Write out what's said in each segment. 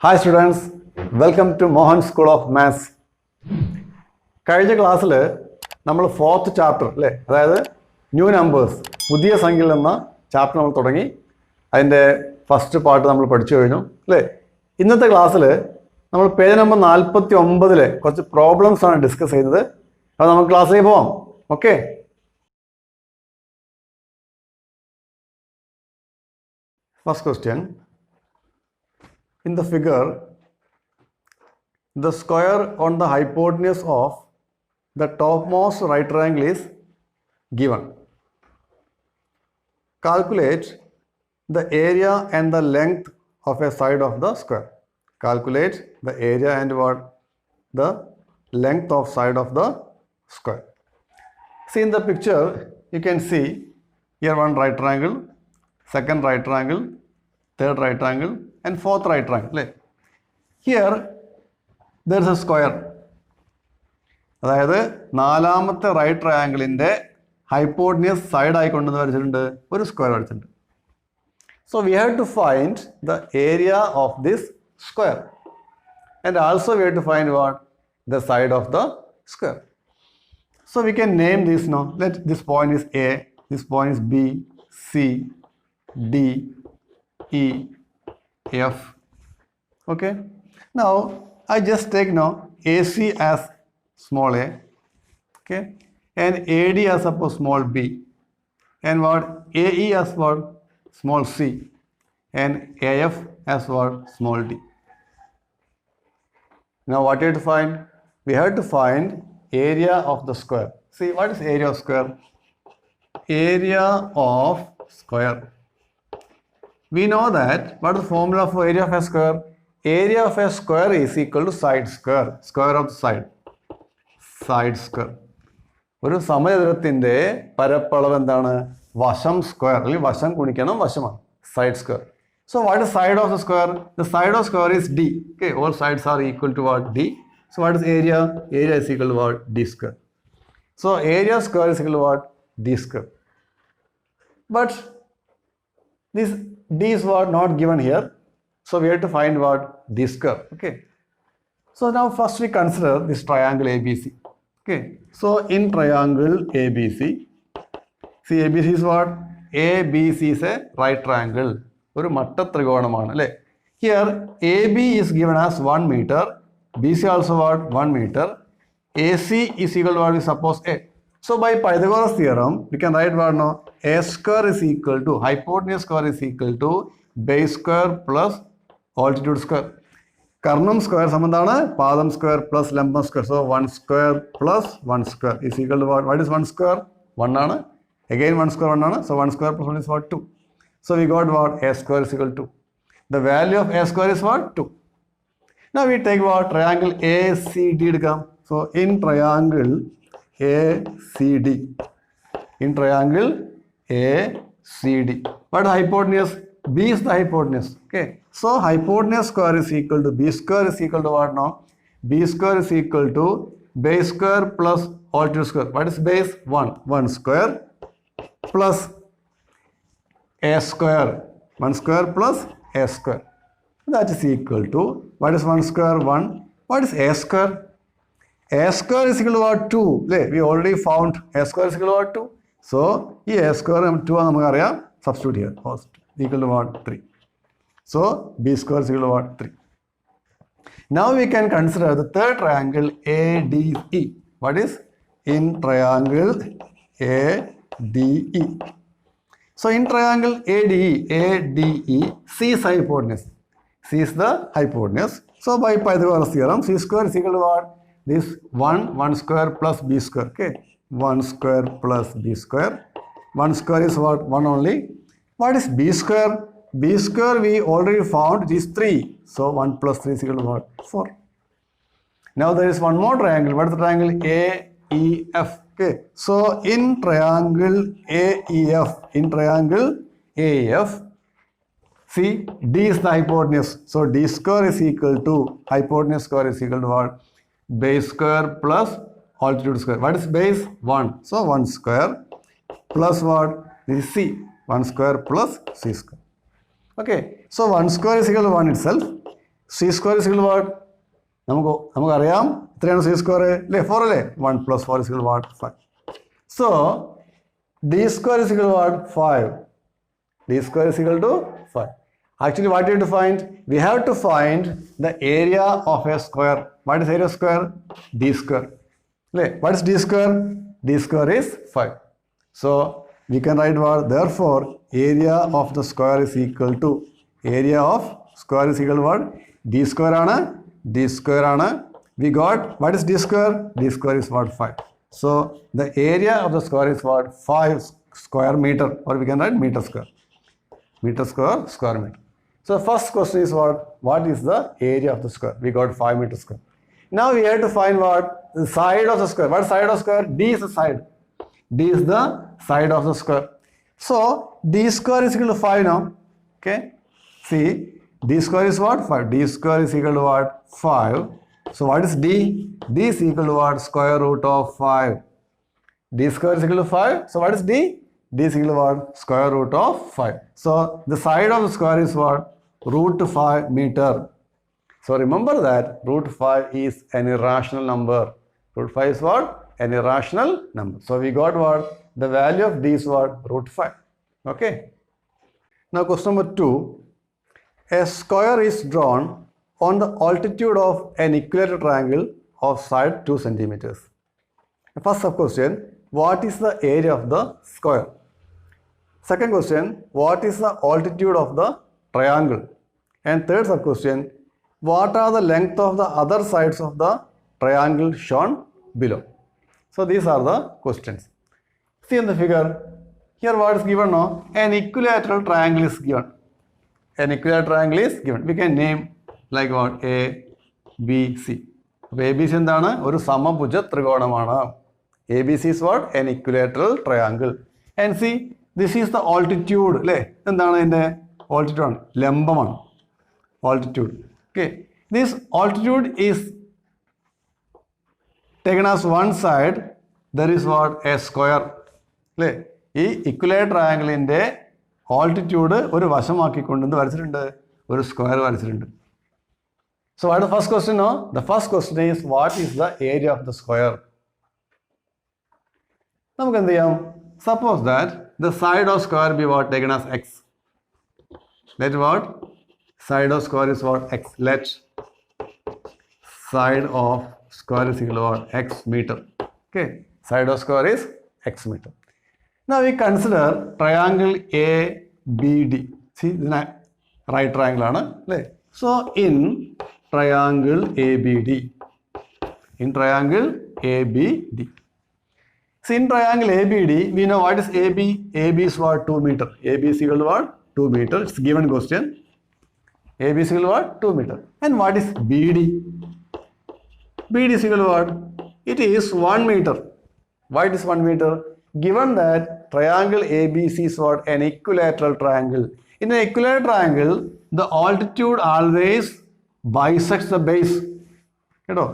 Hi students, welcome to Mohan School of Maths. കഴിഞ്ഞ ക്ലാസ്സിൽ നമ്മൾ ഫോർത്ത് ചാപ്റ്റർ അല്ലേ, അതായത് ന്യൂ നമ്പേഴ്സ്, പുതിയ സംഖ്യകൾ എന്ന ചാപ്റ്റർ നമ്മൾ തുടങ്ങി. അതിൻ്റെ ഫസ്റ്റ് പാർട്ട് നമ്മൾ പഠിച്ചു കഴിഞ്ഞു അല്ലേ. ഇന്നത്തെ ക്ലാസ്സിൽ നമ്മൾ പേജ് നമ്പർ 49 കുറച്ച് പ്രോബ്ലംസ് ആണ് ഡിസ്കസ് ചെയ്യുന്നത്. അപ്പോൾ നമുക്ക് ക്ലാസ്സിലേക്ക് പോവാം. Okay, first question. In the figure, the square on the hypotenuse of the topmost right triangle is given. Calculate the area and the length of a side of the square. Calculate the area and what? The length of side of the square. See in the picture, you can see here one right triangle, second right triangle, third right triangle and fourth right triangle. Here there is a square. അതായത് നാലാമത്തെ right ട്രയാങ്കിളിൻ്റെ hypotenuse side ആയിക്കൊണ്ടെന്ന് വരച്ചിട്ടുണ്ട്, ഒരു square വരച്ചിട്ടുണ്ട്. So we have to find the area of this square and also we have to find what? The side of the square. So we can name this no. Let this point is A, this point is B, C, D, E, F. Okay, now I just take now AC as small a, okay, and AD as suppose small b, and what? AE as what? Small c, and AF as what? Small d. Now what you have to find? We have to find area of the square. See, what is area of square? Area of square. We know that what is the formula for area of a square? Area of a square is equal to side square. Square of the side. Side square. ഒരു സമചതുരത്തിൻ്റെ പരപ്പളവ് എന്താണ്? വശം square, അല്ലെങ്കിൽ വശം ഗുണിക്കണം വശമാണ്. Side square. So what is side of the square? The side of square is d. Okay, all sides are equal to what? D. So what is area? Area is equal to what? D square. So area square is equal to what? D square. But this d is what? Not given here. So we have to find what? D square. Okay. So now first we consider this triangle ABC. Okay. So in triangle ABC, see ABC is what? ABC is a right triangle. ഒരു മട്ടത്രികോണമാണ് അല്ലേ. Here AB is given as 1 meter. BC also what? 1 meter. AC is equal to what? We suppose A. So by Pythagoras theorem, we can write what now? A square is equal to, hypotenuse square is equal to base square plus altitude square. Karnam square സമന്താണ് പാദം square plus ലംബം square. So 1 square plus 1 square is equal to what? What is 1 square? 1 ആണ്. Again 1 square 1 ആണ്. So 1 square plus 1 is what? 2. So we got what? A square is equal to 2. The value of A square is what? 2. Now we take what? Triangle ACD എടുക്കാം. So in triangle ACD. In triangle ACD. What is hypotenuse? B is the hypotenuse. Okay. So hypotenuse square is equal to B square is equal to what now? B square is equal to base square plus altitude square. What is base? 1. 1 square plus A square. 1 square plus A square. That is equal to, what is 1 square? 1. What is A square? A square is equal to what? 2. We already found A square is equal to what? 2. So, this A square 2 നമുക്കറിയാം. Substitute here. Equal to what? 3. So, B square is equal to what? 3. Now we can consider the third triangle ADE. What is? In triangle ADE. So, in triangle ADE, C is hypotenuse. C is the hypotenuse. So, by Pythagoras theorem, C square is equal to what? This 1 square plus B square. Okay. 1 square plus B square. 1 square is what? 1 only. What is B square? B square we already found it is 3. So 1 plus 3 is equal to what? 4. Now there is one more triangle. What is the triangle? AEF. Okay. So in triangle AEF, see, D is the hypotenuse. So D square is equal to, hypotenuse square is equal to what? Base square plus altitude square. What is base? 1. So 1 square plus what? This is C. 1 square plus C square. Okay. So 1 square is equal to 1 itself. C square is equal to what? നമുക്കറിയാം എത്രയാണ് C square അല്ലേ 4 അല്ലേ 1 plus 4 is equal to what? 5. So D square is equal to what? 5. D square is equal to 5. Actually, what do you have to find? We have to find the area of a square. What is area of square? D square. What is D square? D square is 5. So we can write what? Therefore, area of the square is equal to area of square is equal to what? D square ana. D square ana. We got what is D square? D square is what? 5. So the area of the square is what? 5 square meter, or we can write meter square. Meter square, square meter. So first question is what? What is the area of the square? We got 5 meter square. Now we have to find what? The side of the square. What is side of square? D is the side. D is the side of the square. So D square is equal to 5 now. Okay. See, D square is what? 5. D square is equal to what? 5. So what is D? D is equal to what? Square root of 5. D square is equal to 5. So what is D? D is equal to what? Square root of 5. So the side of the square is what? Root 5 meter. So remember that root 5 is an irrational number. Root 5 is what? An irrational number. So we got what? The value of D is what? Root 5. Okay. Now question number 2. A square is drawn on the altitude of an equilateral triangle of side 2 centimeters. First sub question, what is the area of the square? Second question, what is the altitude of the triangle? And third sub question, what are the length of the other sides of the triangle shown below? So these are the questions. See in the figure, here what is given now? An equilateral triangle is given. An equilateral triangle is given. We can name like what? A, B, C. ABC എന്താണ്? ഒരു സമഭുജ ത്രികോണമാണ്. ABC is what? An equilateral triangle. And see, this is the altitude. അല്ലേ? എന്താണ് ഇതിൻ്റെ altitude ആണ്? ലംബമാണ്. Altitude. Okay. This altitude is taken as one side. There is what? A square. അല്ലേ? ഈ equilateral ട്രയാങ്കിളിൻ്റെ altitude ഒരു വശമാക്കിക്കൊണ്ട് എന്ത് വരച്ചിട്ടുണ്ട്? ഒരു സ്ക്വയർ വരച്ചിട്ടുണ്ട്. So what is the first question now? The first question is what is the area of the square? നമുക്ക് എന്ത് ചെയ്യാം? Suppose that the side of square be what? Taken as x. Let what? Side of square is what? X. Let side of square is equal to what? X meter. Okay. Side of square is x meter. Now we consider triangle ABD. See, this is a right triangle ആണ് അല്ലേ? So in triangle ABD. In triangle ABD. See, in triangle ABD, we know what is AB. AB is what? 2 meter. AB is equal to what? 2 meter. It's given question. AB is equal to what? 2 meter. And what is BD? BD is equal to what? It is 1 meter. Why it is 1 meter? Given that triangle ABC is what? An equilateral triangle. In an equilateral triangle, the altitude always bisects the base. കേട്ടോ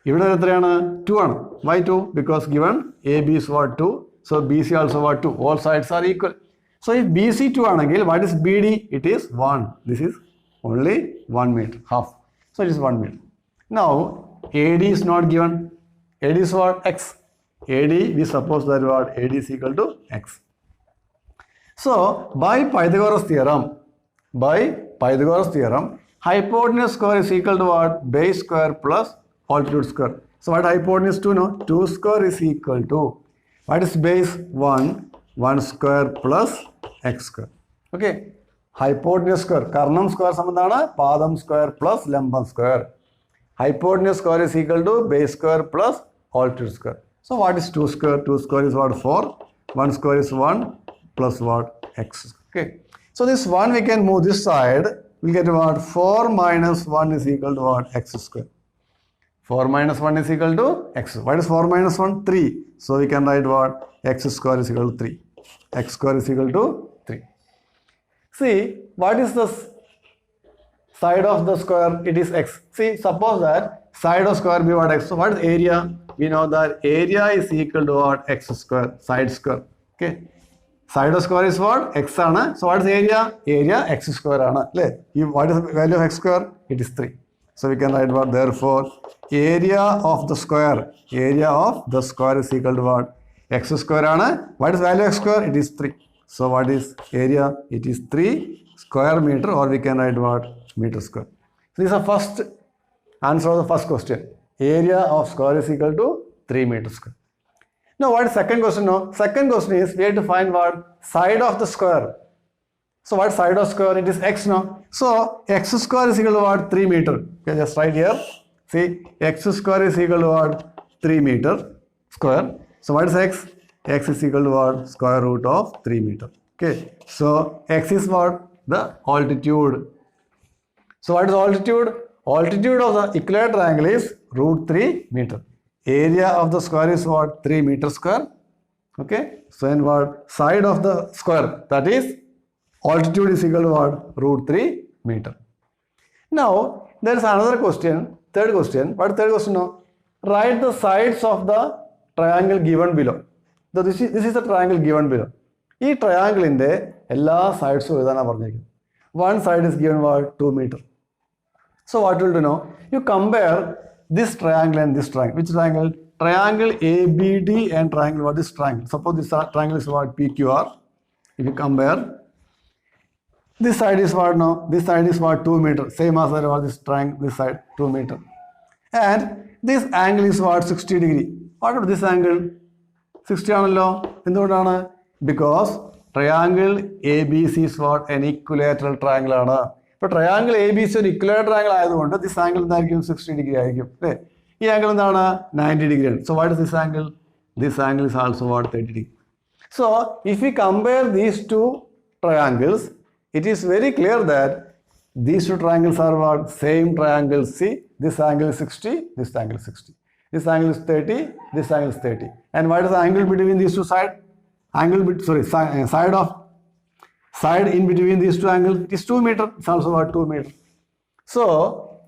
ഇവിടെ എത്രയാണ് 2 ആണ്. Why 2? Because given AB is what? 2. So BC also what? 2. All sides are equal. So if BC 2 ആണെങ്കിൽ what is BD? It is 1. This is only 1 meter, half. So it is 1 meter. Now AD is not given. AD is what? X. AD, we suppose that what? AD is equal to X. So by Pythagoras theorem, hypotenuse square is equal to what? Base square plus altitude square. So what hypotenuse 2 no? 2 square is equal to what is base? 1 square plus x square. Okay. Hypotenuse square. Karnam square സമന്താണ് പാദം square plus ലംബം square. Hypotenuse square is equal to base square plus altitude square. So what is 2 square? 2 square is what? 4. 1 square is 1 plus what? X. Okay. So this 1 we can move this side. We'll get what? 4 minus 1 is equal to what? X square. 4 minus 1 is equal to x. What is 4 minus 1? 3. So we can write what? X square is equal to 3. X square is equal to 3. See, what is the side of the square? It is x. See, suppose that side of square be what? X. So what is area? We know that area is equal to what? X square, side square. Okay. Side of square is what? X ആണ്. So what is area? Area x square ആണ്. What is the value of x square? It is 3. So we can write what? Therefore, area of the square is equal to what? X square ആണ്. What is value of x square? It is 3. So what is area? It is 3 square meter, or we can write what? Meter square. So this is the first answer of the first question. Area of square is equal to 3 meter square. Now what is second question? No, second question is we have to find what? Side of the square. So what side of square? It is x now. So x square is equal to what? 3 meter. Okay, just write here. See, x square is equal to what? 3 meter square. So what is x? X is equal to what? Square root of 3 meter. Okay. So x is what? The altitude. So what is altitude? Altitude of the equilateral triangle is root 3 meter. Area of the square is what? 3 meter square. Okay. So then what? Side of the square, that is altitude is equal to what? Root 3 meter. Now there is another question. Third question. What is third question? No. Write the sides of the triangle given below. So this is the triangle given below. This triangle in the all sides one side is given what? 2 meter. So what will you know? You compare this triangle and this triangle. Which triangle? Triangle ABD and triangle. What is triangle? Suppose this triangle is what? PQR. If you compare, this side is what? No, this side is what? 2 meter. Same as this triangle. This side 2 meter. And this angle is what? 60 degree. What about this angle? 60 analo. Because triangle ABC is what? An equilateral triangle. But triangle ABC is an equilateral triangle. This angle is 60 degree. This angle is 90 degree. So what is this angle? This angle is also what? 30 degree. So if we compare these two triangles, it is very clear that these two triangles are what? Same triangles. See, this angle is 60, this angle is 60. This angle is 30, this angle is 30. And what is the angle between these two sides? Side in between these two angles, it is 2 meter. It's also what? 2 meter. So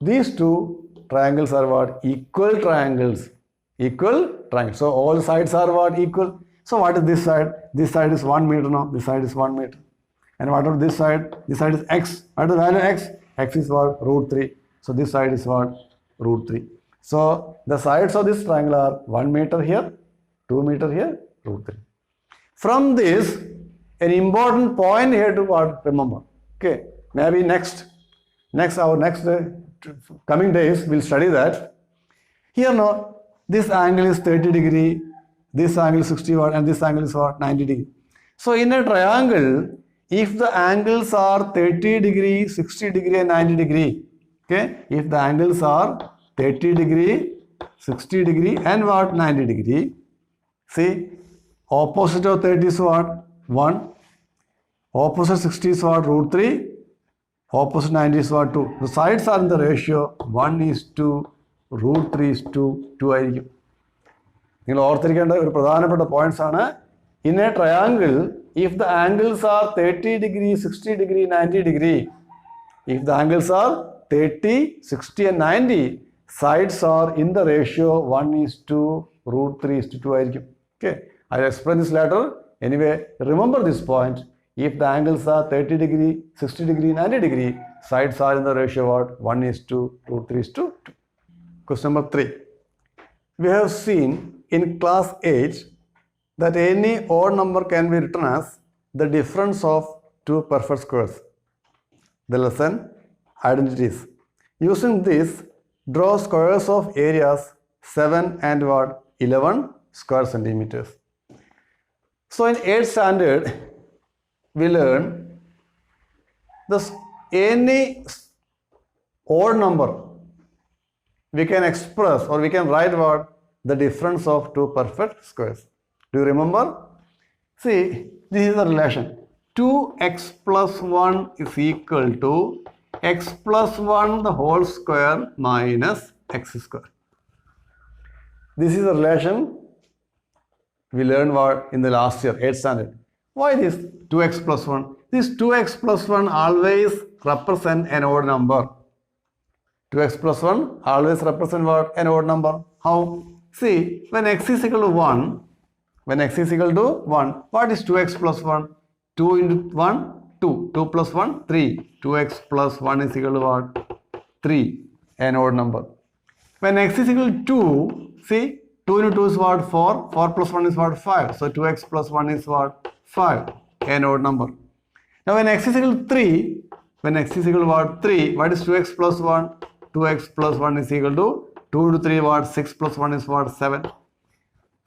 these two triangles are what? Equal triangles. Equal triangles. So all sides are what? Equal. So what is this side? This side is 1 meter now. This side is 1 meter. And what about this side? This side is x. What is the value of x? X is what? Root 3. So this side is what? Root 3. So the sides of this triangle are 1 meter here, 2 meter here, root 3. From this, an important point here to what? Remember. Okay. Maybe our next coming days we'll study that. Here now, this angle is 30 degree, this angle is 60 watt, and this angle is what? 90 degree. So in a triangle, if the angles are 30 degree, 60 degree, and 90 degree, okay, if the angles are 30 degree, 60 degree, and what? 90 degree, see, opposite of 30 is what? 1. Opposite 60 is what? Root 3. Opposite 90 is what? 2. The sides are in the ratio 1 is to root 3 is to 2 ആയിരിക്കും. നിങ്ങൾ ഓർത്തിരിക്കേണ്ട ഒരു പ്രധാനപ്പെട്ട points ആണ്. In a triangle, if the angles are 30 degree, 60 degree, 90 degree, if the angles are 30, 60 and 90, sides are in the ratio 1 is to root 3 is to 2 ആയിരിക്കും. Okay, I'll explain this later. Anyway, remember this point. If the angles are 30 degree, 60 degree, 90 degree, sides are in the ratio what? 1 is to root 3 is to 2. Question number 3. We have seen in class 8 that any odd number can be written as the difference of two perfect squares. The lesson identities. Using this, draw squares of areas 7 and what? 11 square centimeters. So in 8th standard, we learn any odd number we can express or we can write what? The difference of two perfect squares. Do you remember? See, this is the relation. 2x plus 1 is equal to x plus 1 the whole square minus x square. This is the relation we learned what in the last year, 8th standard. Why this 2x plus 1? This 2x plus 1 always represent an odd number. 2x plus 1 always represent what? An odd number. How? See, when x is equal to 1, When x is equal to 1. What is 2x plus 1? 2 into 1, 2. 2 plus 1, 3. 2x plus 1 is equal to what? 3. An odd number. When x is equal to 2, see, 2 into 2 is what? 4. 4 plus 1 is what? 5. So 2x plus 1 is what? 5. An odd number. Now when x is equal to 3, when x is equal to what? 3, what is 2x plus 1? 2x plus 1 is equal to 2 to 3 what? 6 plus 1 is what? 7.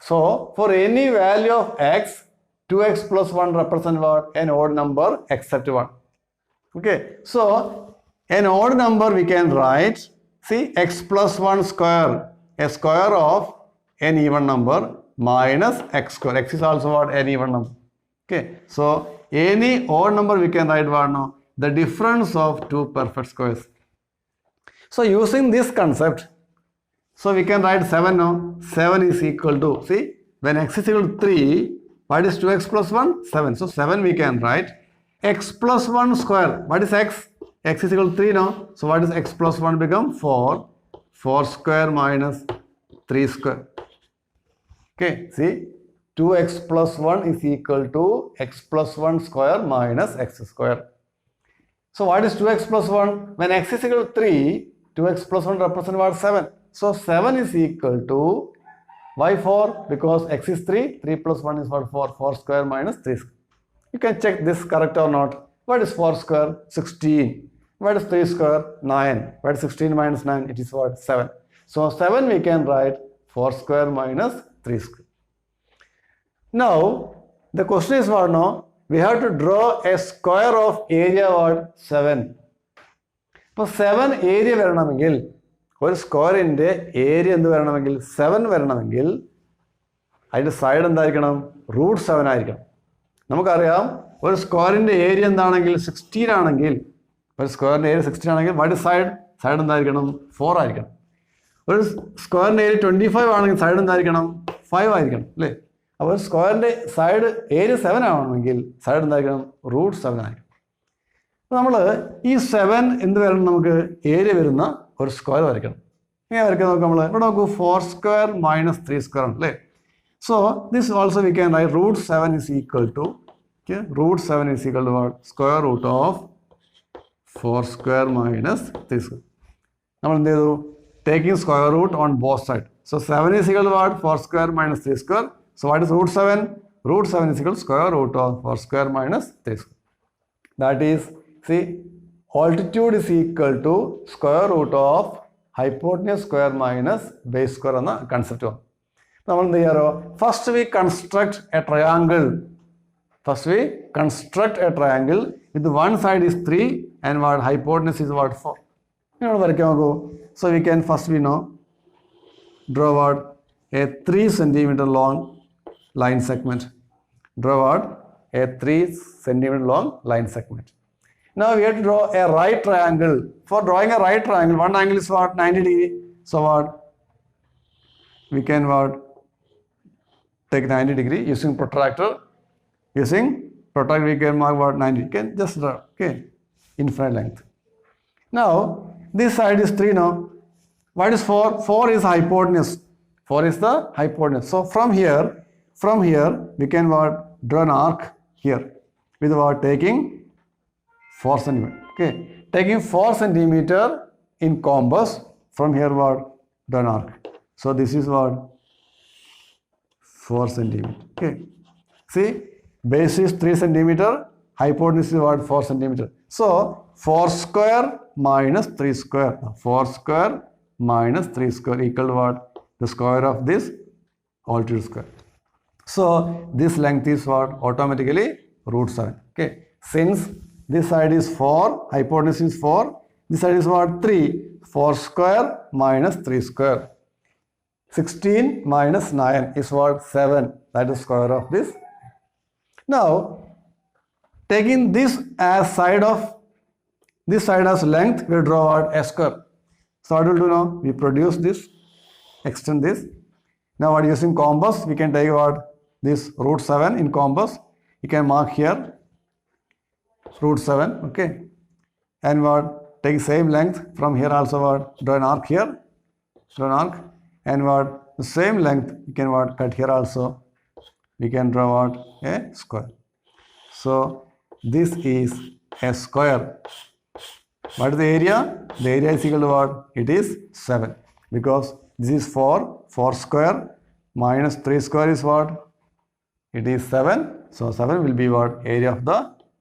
So for any value of x, 2x plus 1 represent what? An odd number except 1. Okay. So an odd number we can write, see, x plus 1 square, a square of an even number minus x square. X is also what? An even number. Okay. So any odd number we can write what now? The difference of two perfect squares. So using this concept, so we can write 7 now. 7 is equal to, see, when x is equal to 3, what is 2x plus 1? 7. So 7 we can write. X plus 1 square. What is x? X is equal to 3 now. So what is x plus 1 become? 4. 4 square minus 3 square. Okay, see, 2x plus 1 is equal to x plus 1 square minus x square. So what is 2x plus 1? When x is equal to 3, 2x plus 1 represents what? 7. So 7 is equal to, why 4? Because x is 3, 3 plus 1 is what? 4, 4 square minus 3 square. You can check this correct or not. What is 4 square? 16. What is 3 square? 9. What is 16 minus 9? It is what? 7. So 7 we can write 4 square minus 3 square. Now, the question is what now? We have to draw a square of area what? 7. So 7 area varanamengil, ഒരു സ്ക്വയറിന്റെ area എന്ത് വരണമെങ്കിൽ 7 വരണമെങ്കിൽ അതിന്റെ side എന്തായിരിക്കണം? Root 7 ആയിരിക്കണം. നമുക്കറിയാം ഒരു സ്ക്വയറിന്റെ ഏരിയ എന്താണെങ്കിൽ 16 ആണെങ്കിൽ, ഒരു സ്ക്വയറിന്റെ ഏരിയ 16 ആണെങ്കിൽ വാട്ട് ഇസ് സൈഡ്? സൈഡ് എന്തായിരിക്കണം? 4 ആയിരിക്കണം. ഒരു സ്ക്വയറിന്റെ ഏരിയ 25 ആണെങ്കിൽ സൈഡ് എന്തായിരിക്കണം? 5 ആയിരിക്കണം അല്ലേ? അപ്പോൾ ഒരു സ്ക്വയറിന്റെ സൈഡ് ഏരിയ 7 ആവണമെങ്കിൽ സൈഡ് എന്തായിരിക്കണം? റൂട്ട് 7 ആയിരിക്കണം. നമ്മൾ ഈ 7 എന്ത് വരണം? നമുക്ക് ഏരിയ വരുന്ന ഒരു സ്ക്വയർ വരയ്ക്കണം. ഇങ്ങനെ വരയ്ക്കാൻ നോക്കാം. നമ്മൾ ഇവിടെ നോക്കൂ, 4 സ്ക്വയർ മൈനസ് 3 സ്ക്വയർ ആണ് അല്ലേ? So this also we can write root 7 is equal to, root 7 is equal to what? Square root of 4 square minus 3 square. നമ്മൾ എന്ത് ചെയ്തു? Taking square root on both side. So 7 is equal to what? 4 square minus 3 square. So what is root 7? Root 7 is equal to square root of 4 square minus 3 square. That is, see, altitude is equal to square root of hypotenuse square minus base square എന്ന concept വന്നു. നമ്മൾ എന്ത് ചെയ്യാറോ? First we construct a triangle. First we construct a triangle with one side is 3 and what hypotenuse is what? 4. ഇങ്ങനെ വരയ്ക്കാൻ നോക്കൂ. So we can first we know draw what? A 3 centimeter long line segment. Draw what? A 3 centimeter long line segment. Now we have to draw a right triangle. For drawing a right triangle, one angle is what? 90 degree. So what? We can what? Take 90 degree using protractor. Using protractor we can mark what? 90. You can just draw. Okay. Infinite length. Now this side is 3 now. What is 4? 4 is hypotenuse. 4 is the hypotenuse. So from here we can what? Draw an arc here with what? Taking 4 centimeter. Okay, taking 4 centimeter in compass. From here what? Draw an arc. So this is what? 4 centimeter. Okay, see, base is 3 centimeter, hypotenuse is what? 4 centimeter. So 4 square minus 3 square. 4 square minus 3 square equal to what? The square of this altitude square. So this length is what? Automatically root 7. Okay. Since this side is 4, hypotenuse is 4, this side is what? 3. 4 square minus 3 square. 16 minus 9 is what? 7. That is square of this. Now, taking this as side of, this side as length, we draw what? A square. So what will do now? We produce this, extend this. Now what, using compass, we can take what? This root 7 in compass. You can mark here root 7. Okay, and what? Take same length from here also what? Draw an arc here. Draw an arc, and what? The same length you can what? Cut here also. we can draw what? A square. So this is a square. What is the area? The area is equal to what? It is 7. Because this is 4. 4 square minus 3 square is what? It is 7. So 7 will be what? Area of the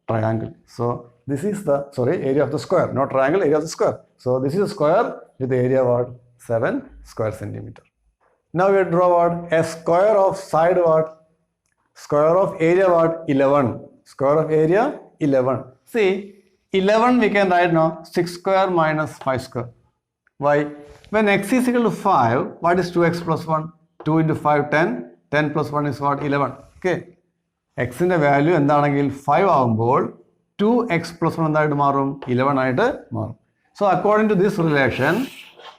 triangle. So this is the, area of the square. Not triangle, area of the square. So this is a square with the area what? 7 square centimeter. Now we draw what? A square of side what? Square of area what? 11. Square of area 11. See, 11 we can write now 6 square minus 5 square. Why? When x is equal to 5, what is 2x plus 1? 2 into 5, 10. 10 plus 1 is what? 11. Okay. X in the value എന്താണെങ്കിൽ 5 ആകുമ്പോൾ 2x plus 1 എന്തായിട്ട് മാറും? 11 ആയിട്ട് മാറും. So according to this relation,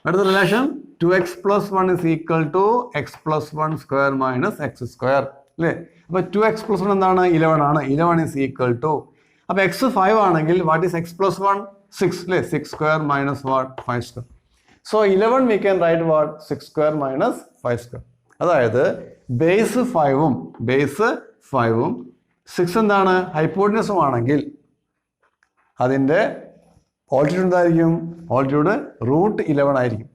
what is the relation? 2x plus 1 is equal to x plus 1 square minus x square. അല്ലേ? അപ്പോൾ 2x plus 1 എന്താണ്? 11 ആണ്. 11 is equal to. അപ്പോൾ x 5 ആണെങ്കിൽ what is x plus 1? 6. അല്ലേ? 6 square minus what? 5 square. So 11 we can write what? 6 square minus 5 square. അതായത് base 5ഉം 6 എന്താണ്? ഹൈപ്പോട്ടനസും ആണെങ്കിൽ അതിൻ്റെ ഓൾട്ടിറ്റ്യൂഡ് എന്തായിരിക്കും? ഓൾട്ടിറ്റ്യൂഡ് √11 ആയിരിക്കും.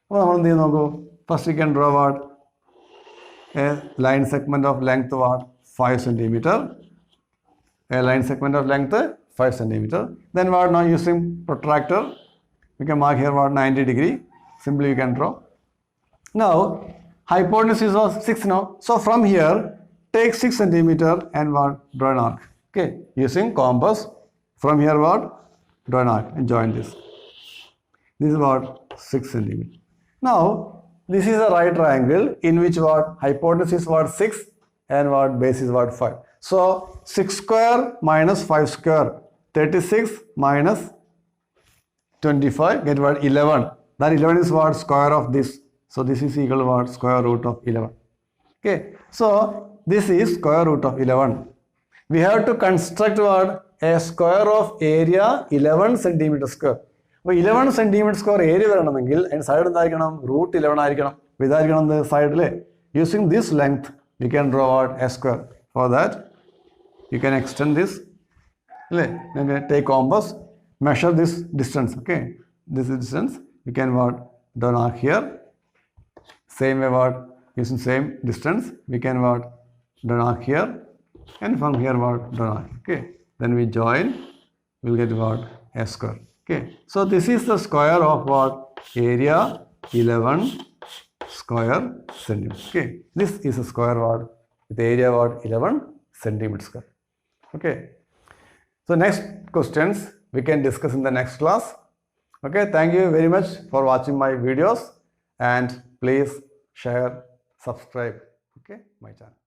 അപ്പോൾ നമ്മൾ എന്ത് ചെയ്യും നോക്കൂ. First we can draw what? A line segment of length what? 5 centimeter. A line segment of length 5 centimeter. Then what? Now using protractor, we can mark here what? 90 degree. Simply you can draw. Now hypotenuse is 6 now. So from here take 6 centimeter and what? Draw an arc. Okay. Using compass. From here what? Draw an arc and join this. This is what? 6 centimeter. Now this is a right triangle in which what? Hypotenuse is what? 6 and what? Base is what? 5. So 6 square minus 5 square, 36 minus 25, get what? 11. That 11 is what? Square of this. So this is equal to what? Square root of 11. Okay. So this is square root of 11. We have to construct what? A square of area 11 centimeter square. അപ്പോൾ 11 centimeter square area വരണമെങ്കിൽ അതിൻ്റെ side എന്തായിരിക്കണം? √11 ആയിരിക്കണം. ഇതായിരിക്കണം സൈഡിൽ. Using this length, we can draw out a square. For that, you can extend this. Take compass, measure this distance. Okay, this is distance. You can what? Draw an arc here. Same way what? Using same distance, we can what? Draw an arc here, and from here what? Draw an arc. Okay, then we join. We'll get what? A square. Okay, so this is the square of what? Area 11 square centimeter. Okay, this is a square what? With area what? 11 centimeter square. Okay, so next questions we can discuss in the next class. Okay, thank you very much for watching my videos and please share, subscribe, okay, my channel.